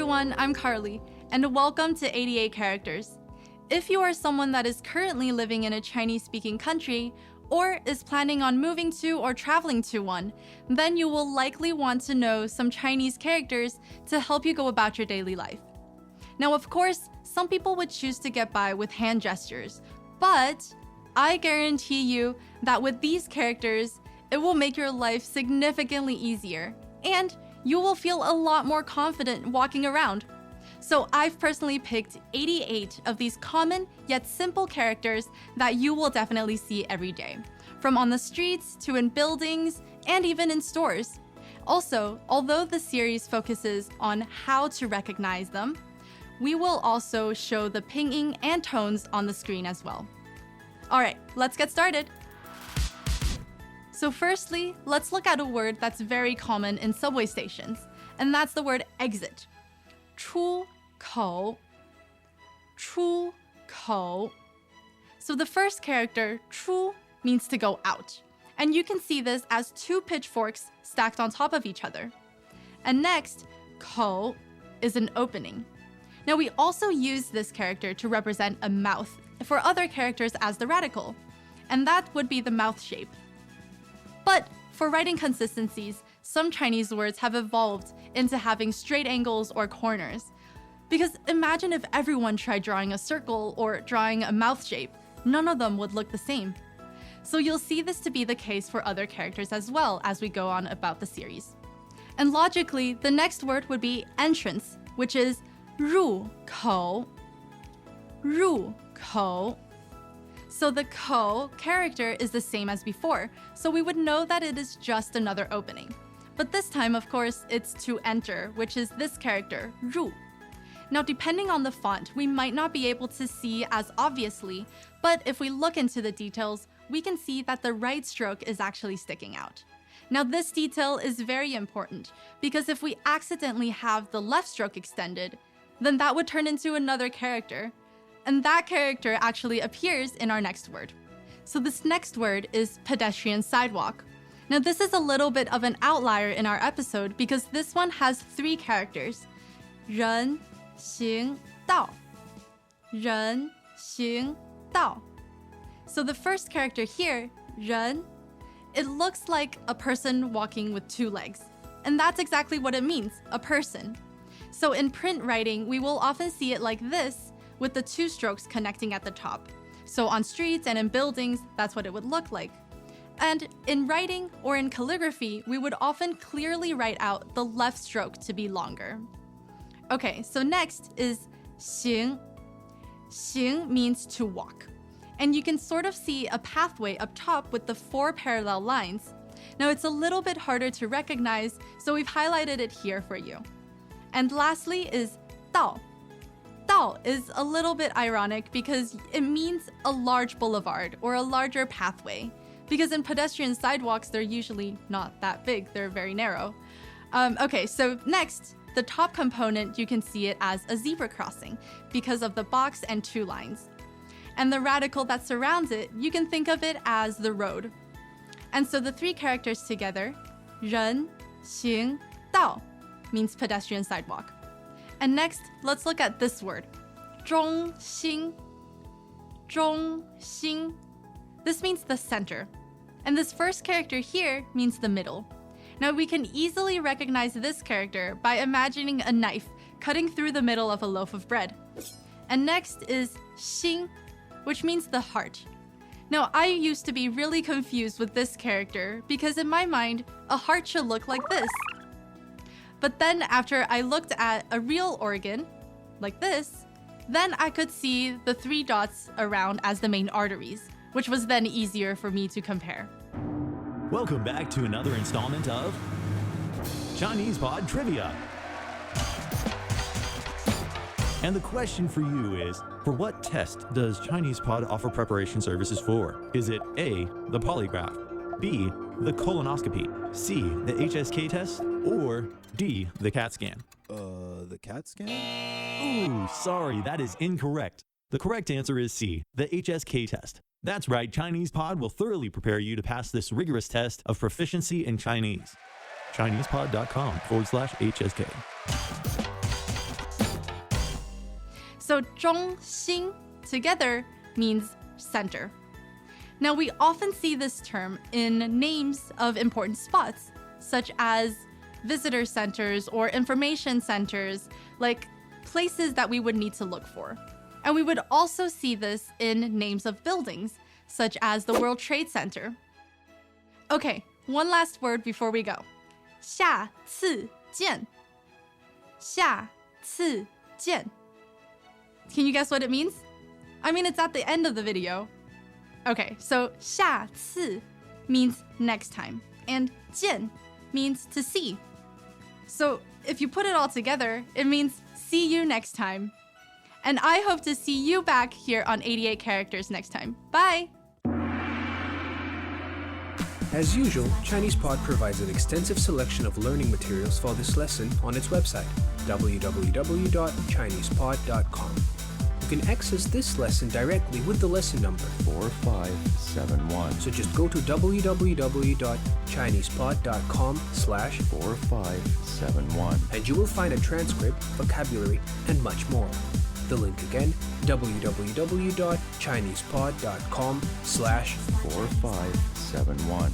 everyone, I'm Carly, and welcome to 88 Characters. If you are someone that is currently living in a Chinese-speaking country, or is planning on moving to or traveling to one, then you will likely want to know some Chinese characters to help you go about your daily life. Now, of course, some people would choose to get by with hand gestures, but I guarantee you that with these characters, it will make your life significantly easier, and you will feel a lot more confident walking around. So I've personally picked 88 of these common yet simple characters that you will definitely see every day, from on the streets to in buildings and even in stores. Also, although the series focuses on how to recognize them, we will also show the pinging and tones on the screen as well. Alright, let's get started. So firstly, let's look at a word that's very common in subway stations, and that's the word exit. 出口 出口. So the first character, 出, means to go out. And you can see this as two pitchforks stacked on top of each other. And next, 口 is an opening. Now we also use this character to represent a mouth for other characters as the radical, and that would be the mouth shape. But for writing consistencies, some Chinese words have evolved into having straight angles or corners. Because imagine if everyone tried drawing a circle or drawing a mouth shape, none of them would look the same. So you'll see this to be the case for other characters as well as we go on about the series. And logically, the next word would be entrance, which is 入口. 入口. So the ko character is the same as before, so we would know that it is just another opening. But this time, of course, it's to enter, which is this character, 入. Now, depending on the font, we might not be able to see as obviously, but if we look into the details, we can see that the right stroke is actually sticking out. Now, this detail is very important, because if we accidentally have the left stroke extended, then that would turn into another character. And that character actually appears in our next word. So this next word is pedestrian sidewalk. Now this is a little bit of an outlier in our episode because this one has three characters. 人行道 人行道. So the first character here, 人, it looks like a person walking with two legs. And that's exactly what it means, a person. So in print writing, we will often see it like this, with the two strokes connecting at the top. So on streets and in buildings, that's what it would look like. And in writing or in calligraphy, we would often clearly write out the left stroke to be longer. Okay, so next is 行. 行 means to walk. And you can sort of see a pathway up top with the four parallel lines. Now it's a little bit harder to recognize, so we've highlighted it here for you. And lastly is 道. 道 is a little bit ironic because it means a large boulevard or a larger pathway. Because in pedestrian sidewalks, they're usually not that big, they're very narrow. Okay, so next, the top component, you can see it as a zebra crossing because of the box and two lines. And the radical that surrounds it, you can think of it as the road. And so the three characters together, 人行道, means pedestrian sidewalk. And next, let's look at this word, 中心. 中心. This means the center. And this first character here means the middle. Now we can easily recognize this character by imagining a knife cutting through the middle of a loaf of bread. And next is 心, which means the heart. Now I used to be really confused with this character because in my mind, a heart should look like this. But then after I looked at a real organ, like this, then I could see the three dots around as the main arteries, which was then easier for me to compare. Welcome back to another installment of Chinese Pod Trivia. And the question for you is, for what test does Chinese Pod offer preparation services for? Is it A, the polygraph, B, the colonoscopy, C, the HSK test, or D, the CAT scan? The CAT scan? Ooh, sorry, that is incorrect. The correct answer is C, the HSK test. That's right, Chinese Pod will thoroughly prepare you to pass this rigorous test of proficiency in Chinese. ChinesePod.com/HSK. So 中心 together means center. Now, we often see this term in names of important spots, such as visitor centers or information centers, like places that we would need to look for. And we would also see this in names of buildings, such as the World Trade Center. Okay, one last word before we go. 下次见. 下次见. Can you guess what it means? I mean, it's at the end of the video. Okay, so 下次 means next time, and 见 means to see. So if you put it all together, it means see you next time. And I hope to see you back here on 88 Characters next time. Bye! As usual, ChinesePod provides an extensive selection of learning materials for this lesson on its website, www.chinesepod.com. You can access this lesson directly with the lesson number 4571. So just go to www.chinesepod.com/4571 71. and you will find a transcript, vocabulary, and much more. The link again, www.chinesepod.com/4571. 4571.